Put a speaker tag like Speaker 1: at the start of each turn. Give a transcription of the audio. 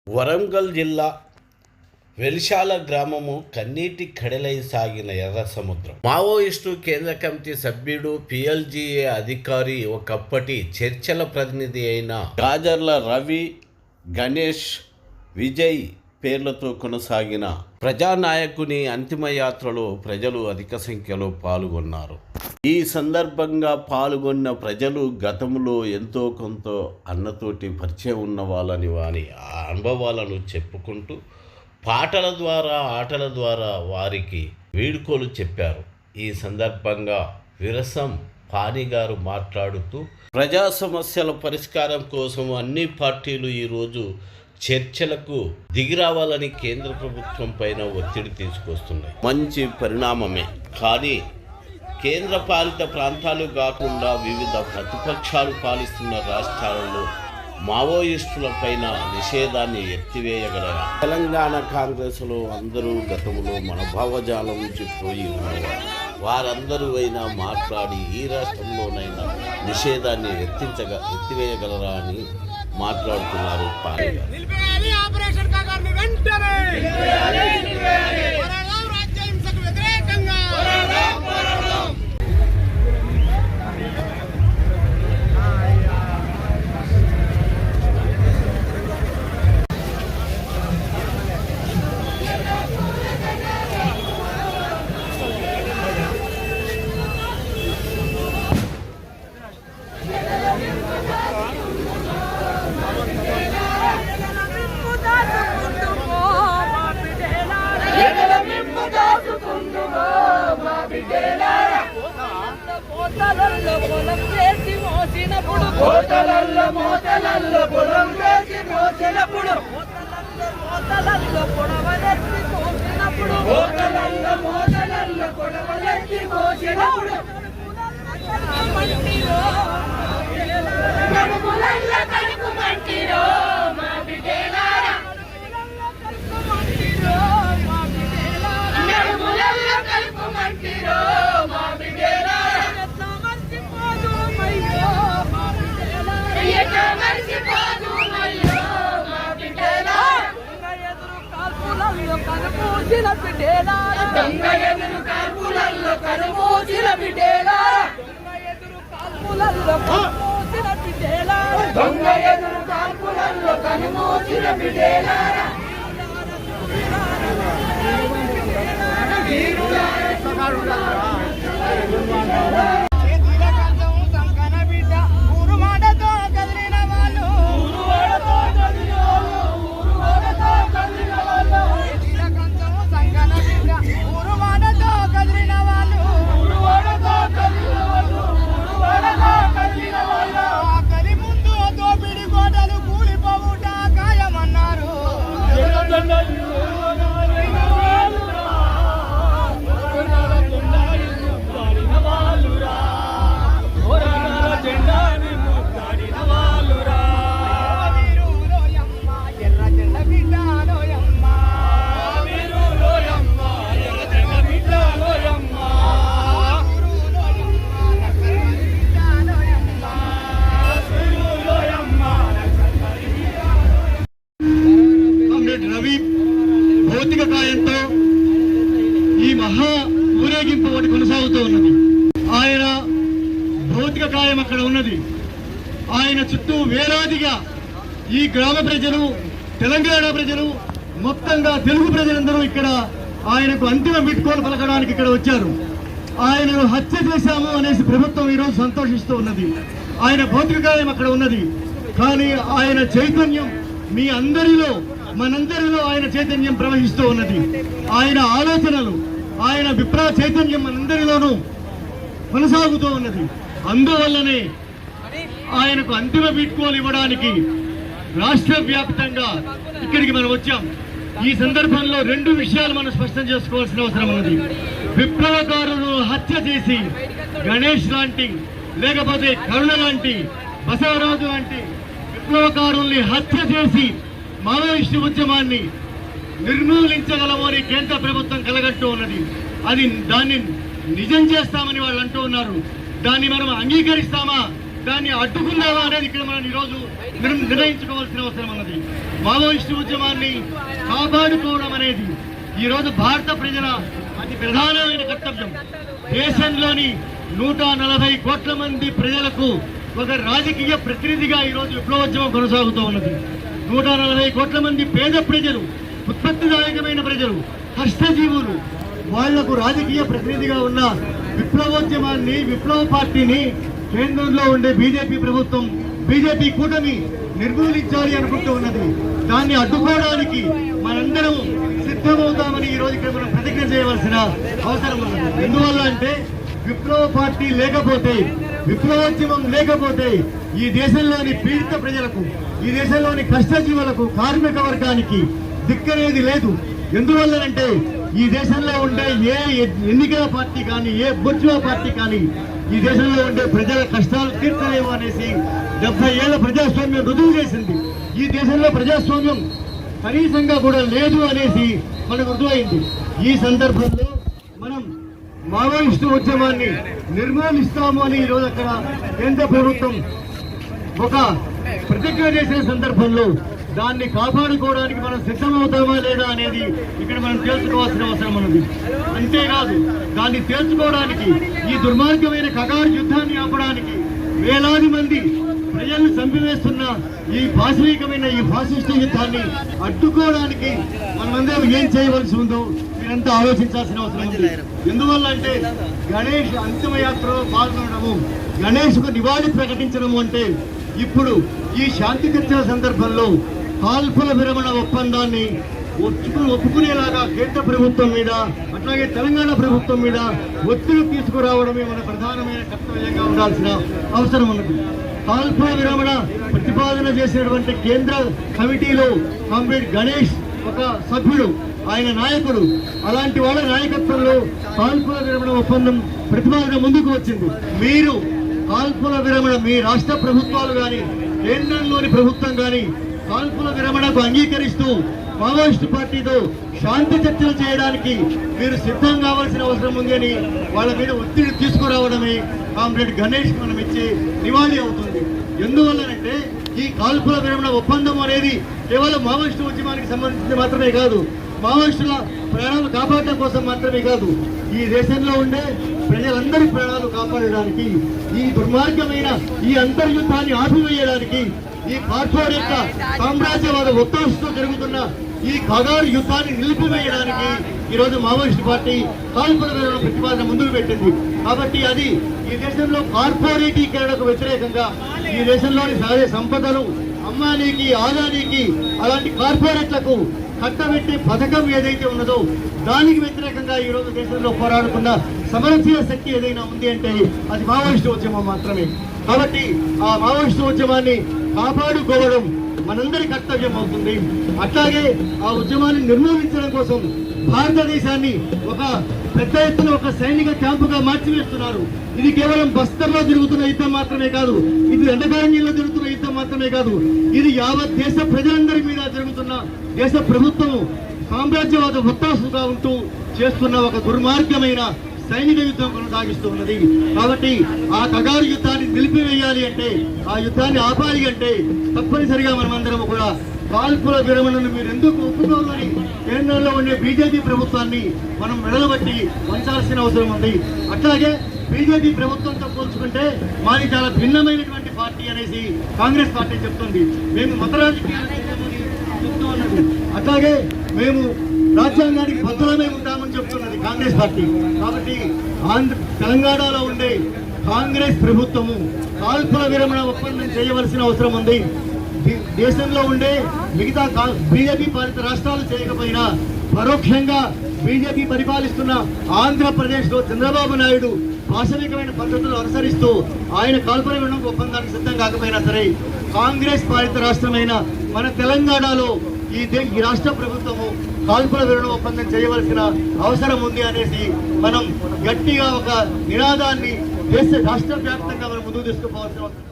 Speaker 1: వరంగల్ జిల్లా వెలిశాల గ్రామము కన్నీటి కడలై సాగిన ఎర్ర సముద్రం. మావోయిస్టు కేంద్ర కమిటీ సభ్యుడు, పిఎల్జిఏ అధికారి, ఒకప్పటి చర్చల ప్రతినిధి అయిన గాజర్ల రవి, గణేష్, విజయ్ పేర్లతో కొనసాగిన ప్రజానాయకుని అంతిమయాత్రలో ప్రజలు అధిక సంఖ్యలో పాల్గొన్నారు. ఈ సందర్భంగా పాల్గొన్న ప్రజలు గతంలో ఎంతో కొంత అన్నతోటి పరిచయం ఉన్న వాళ్ళని వారి అనుభవాలను చెప్పుకుంటూ పాటల ద్వారా, ఆటల ద్వారా వారికి వీడ్కోలు చెప్పారు. ఈ సందర్భంగా విరసం పాని గారు మాట్లాడుతూ ప్రజా సమస్యల పరిష్కారం కోసం అన్ని పార్టీలు ఈరోజు చర్చలకు దిగిరావాలని కేంద్ర ప్రభుత్వం పైన ఒత్తిడి తీసుకొస్తున్నాయి. మంచి పరిణామమే. కానీ కేంద్ర పాలిత ప్రాంతాలు కాకుండా వివిధ ప్రతిపక్షాలు పాలిస్తున్న రాష్ట్రాలలో మావోయిస్టుల పైన నిషేధాన్ని ఎత్తివేయగలరా? తెలంగాణ కాంగ్రెస్లో అందరూ గతంలో మన భావజాలం నుంచి పోయి ఉన్నవారు. వారందరూ అయినా మాట్లాడి ఈ రాష్ట్రంలోనైనా నిషేధాన్ని ఎత్తివేయగలరా అని మాట్లాడుతున్నారు. పాని గారు
Speaker 2: ఆయన చుట్టూ వేలాదిగా ఈ గ్రామ ప్రజలు, తెలంగాణ ప్రజలు, మొత్తంగా తెలుగు ప్రజలందరూ ఇక్కడ ఆయనకు అంతిమ వీడ్కోలు పలకడానికి ఇక్కడ వచ్చారు. ఆయనను హత్య చేశాము అనేసి ప్రభుత్వం ఈరోజు సంతోషిస్తూ ఉన్నది. ఆయన భౌతిక కాయం అక్కడ ఉన్నది. కానీ ఆయన చైతన్యం మీ అందరిలో, మనందరిలో ఆయన చైతన్యం ప్రవహిస్తూ ఉన్నది. ఆయన ఆలోచనలు, ఆయన విప్లవ చైతన్యం మనందరిలోనూ కొనసాగుతూ ఉన్నది. అందువల్లనే ఆయనకు అంతిమ వీడ్కోలు ఇవ్వడానికి రాష్ట్ర వ్యాప్తంగా ఇక్కడికి మనం వచ్చాం. ఈ సందర్భంలో రెండు విషయాలు మనం స్పష్టం చేసుకోవాల్సిన అవసరం ఉన్నది. విప్లవకారులను హత్య చేసి గణేష్ లాంటి, లేకపోతే కరుణ లాంటి, బసవరాజు లాంటి విప్లవకారుల్ని హత్య చేసి మావోయిస్టు ఉద్యమాన్ని నిర్మూలించగలమని కేంద్ర ప్రభుత్వం కలగట్టు ఉన్నది. దాన్ని నిజం చేస్తామని వాళ్ళు అంటూ ఉన్నారు. దాన్ని మనం అంగీకరిస్తామా, దాన్ని అడ్డుకుందామా అనేది ఇక్కడ మనం ఈరోజు నిర్ణయించుకోవాల్సిన అవసరం ఉన్నది. మావోయిస్టు ఉద్యమాన్ని కాపాడుకోవడం అనేది ఈరోజు భారత ప్రజల అతి ప్రధానమైన కర్తవ్యం. దేశంలోని 140 కోట్ల మంది ప్రజలకు ఒక రాజకీయ ప్రతినిధిగా ఈరోజు విప్లవోద్యమం కొనసాగుతూ ఉన్నది. 140 కోట్ల మంది పేద ప్రజలు, ఉత్పత్తిదాయకమైన ప్రజలు, కష్టజీవులు, వాళ్లకు రాజకీయ ప్రతినిధిగా ఉన్న విప్లవోద్యమాన్ని, విప్లవ పార్టీని కేంద్రంలో ఉండే బీజేపీ ప్రభుత్వం, బీజేపీ కూటమి నిర్మూలించాలి అనుకుంటూ ఉన్నది. దాన్ని అడ్డుకోవడానికి మనందరం సిద్ధమవుతామని ఈరోజు ఇక్కడ మనం ప్రతిజ్ఞ చేయవలసిన అవసరం ఉన్నది. ఎందువల్ల అంటే విప్లవ పార్టీ లేకపోతే, విప్లవోద్యమం లేకపోతే ఈ దేశంలోని పీడిత ప్రజలకు, ఈ దేశంలోని కష్టజీవులకు, కార్మిక వర్గానికి దిక్కనేది లేదు. ఎందువల్లనంటే ఈ దేశంలో ఉండే ఏ ఎన్నికల పార్టీ కానీ, ఏ బొజ్జువ పార్టీ కానీ ఈ దేశంలో ఉండే ప్రజల కష్టాలు తీర్చలేము అనేసి 70 ఏళ్ల ప్రజాస్వామ్యం రుజువు చేసింది. ఈ దేశంలో ప్రజాస్వామ్యం కనీసంగా కూడా లేదు అనేసి మనకు రుజువైంది. ఈ సందర్భంలో మనం మావోయిస్టు ఉద్యమాన్ని నిర్మూలిస్తాము అని ఈరోజు అక్కడ కేంద్ర ప్రభుత్వం ఒక ప్రతిజ్ఞ చేసిన సందర్భంలో దాన్ని కాపాడుకోవడానికి మనం సిద్ధమవుతామా లేదా అనేది ఇక్కడ మనం తేల్చుకోవాల్సిన అవసరం ఉన్నది. అంతేకాదు, దాన్ని తేల్చుకోవడానికి, ఈ దుర్మార్గమైన కగారు యుద్ధాన్ని ఆపడానికి, వేలాది మంది ప్రజలను చంపివేస్తున్న ఈ భాషికమైన ఈ ఫాసిస్టు యుద్ధాన్ని అడ్డుకోవడానికి మనమందరం ఏం చేయవలసి ఉందో మీరంతా ఆలోచించాల్సిన అవసరం ఉంది. ఎందువల్ల అంటే గణేష్ అంతిమయాత్రలో పాల్గొనడము, గణేష్కు నివాళి ప్రకటించడము అంటే ఇప్పుడు ఈ శాంతి చర్చల సందర్భంలో కాల్పుల విరమణ ఒప్పందాన్ని ఒప్పుకునేలాగా కేంద్ర ప్రభుత్వం మీద, అట్లాగే తెలంగాణ ప్రభుత్వం మీద ఒత్తిడి తీసుకురావడమే మన ప్రధానమైన కర్తవ్యంగా ఉండాల్సిన అవసరం ఉన్నది. కాల్పుల విరమణ ప్రతిపాదన చేసినటువంటి కేంద్ర కమిటీలో కామ్రేడ్ గణేష్ ఒక సభ్యుడు, ఆయన నాయకుడు. అలాంటి వాళ్ళ నాయకత్వంలో కాల్పుల విరమణ ఒప్పందం ప్రతిపాదన ముందుకు వచ్చింది. మీరు కాల్పుల విరమణ, మీ రాష్ట్ర ప్రభుత్వాలు కానీ, కేంద్రంలోని ప్రభుత్వం కానీ కాల్పుల విరమణకు అంగీకరిస్తూ మావోయిస్టు పార్టీతో శాంతి చర్చలు చేయడానికి మీరు సిద్ధం కావాల్సిన అవసరం ఉంది అని వాళ్ళ మీద ఒత్తిడి తీసుకురావడమే కామ్రేడ్ గణేష్ మనం ఇచ్చే నివాళి అవుతుంది. ఎందువల్లనంటే ఈ కాల్పుల విరమణ ఒప్పందం అనేది కేవలం మావోయిస్టు ఉద్యమానికి సంబంధించి మాత్రమే కాదు, మావోయిస్టుల ప్రాణాలు కాపాడటం కోసం మాత్రమే కాదు, ఈ దేశంలో ఉండే ప్రజలందరి ప్రాణాలు కాపాడడానికి, ఈ దుర్మార్గమైన ఈ అంతర్యుద్ధాన్ని ఆపివేయడానికి, ఈ కార్పొరేట్ సామ్రాజ్యవాద ఒత్తాసుతో జరుగుతున్న ఈ కగారు యుద్ధాన్ని నిలిపివేయడానికి ఈరోజు మావోయిస్టు పార్టీ కాల్పుల విరమణ ప్రతిపాదన ముందుకు పెట్టింది. కాబట్టి అది ఈ దేశంలో కార్పొరేటీకరణకు వ్యతిరేకంగా, ఈ దేశంలోని సహజ సంపదలు అమ్మానీకి, ఆదానీకి, అలాంటి కార్పొరేట్లకు కట్టబెట్టే పథకం ఏదైతే ఉన్నదో దానికి వ్యతిరేకంగా ఈరోజు దేశంలో పోరాడుతున్న సమరశీల శక్తి ఏదైనా ఉంది అంటే అది మావోయిస్టు ఉద్యమం మాత్రమే. కాబట్టి ఆ మావోయిస్టు ఉద్యమాన్ని కాపాడుకోవడం మనందరి కర్తవ్యం అవుతుంది. అట్లాగే ఆ ఉద్యమాన్ని నిర్మూలించడం కోసం భారతదేశాన్ని ఒక పెద్ద ఎత్తున ఒక సైనిక క్యాంపుగా మార్చివేస్తున్నారు. ఇది కేవలం బస్తర్లో జరుగుతున్న యుద్ధం మాత్రమే కాదు, ఇది ఎండకారణ్యంలో జరుగుతున్న యుద్ధం మాత్రమే కాదు, ఇది యావత్ దేశ ప్రజలందరి మీద జరుగుతున్న, దేశ ప్రభుత్వము సామ్రాజ్యవాద ఒత్తాసుగా ఉంటూ చేస్తున్న ఒక దుర్మార్గమైన సైనిక యుద్ధం కొనసాగిస్తూ ఉన్నది. కాబట్టి ఆ కగారు యుద్ధాన్ని నిలిపివేయాలి అంటే, ఆ యుద్ధాన్ని ఆపాలి అంటే తప్పనిసరిగా మనమందరం కూడా కాల్పుల విరమణను మీరు ఎందుకు ఒప్పుకోవాలని కేంద్రంలో ఉండే బీజేపీ ప్రభుత్వాన్ని మనం మెడలబట్టి వంచాల్సిన అవసరం ఉంది. అట్లాగే బీజేపీ ప్రభుత్వంతో పోల్చుకుంటే మాది చాలా భిన్నమైనటువంటి పార్టీ అనేసి కాంగ్రెస్ పార్టీ చెప్తుంది. మేము మత రాజకీయాలు చెప్తూ ఉన్నది. అట్లాగే మేము రాజ్యాంగానికి బద్దలమై ఉంటామని చెప్తున్నది కాంగ్రెస్ పార్టీ. కాబట్టి తెలంగాణలో ఉండే కాంగ్రెస్ ప్రభుత్వము కాల్పుల విరమణ ఒప్పందం చేయవలసిన అవసరం ఉంది. దేశంలో ఉండే మిగతా బీజేపీ పాలిత రాష్ట్రాలు చేయకపోయినా పరోక్షంగా బీజేపీ పరిపాలిస్తున్న ఆంధ్రప్రదేశ్ లో చంద్రబాబు నాయుడు పాశవికమైన పద్ధతులు అనుసరిస్తూ ఆయన కాల్పుల విరమణ ఒప్పందానికి సిద్ధం కాకపోయినా సరే, కాంగ్రెస్ పాలిత రాష్ట్రమైన మన తెలంగాణలో ఈ రాష్ట్ర ప్రభుత్వము కాల్పుల విరమణ ఒప్పందం చేయవలసిన అవసరం ఉంది అనేసి మనం గట్టిగా ఒక నినాదాన్ని రాష్ట్ర వ్యాప్తంగా మనం ముందుకు తీసుకుపోవాల్సిన అవసరం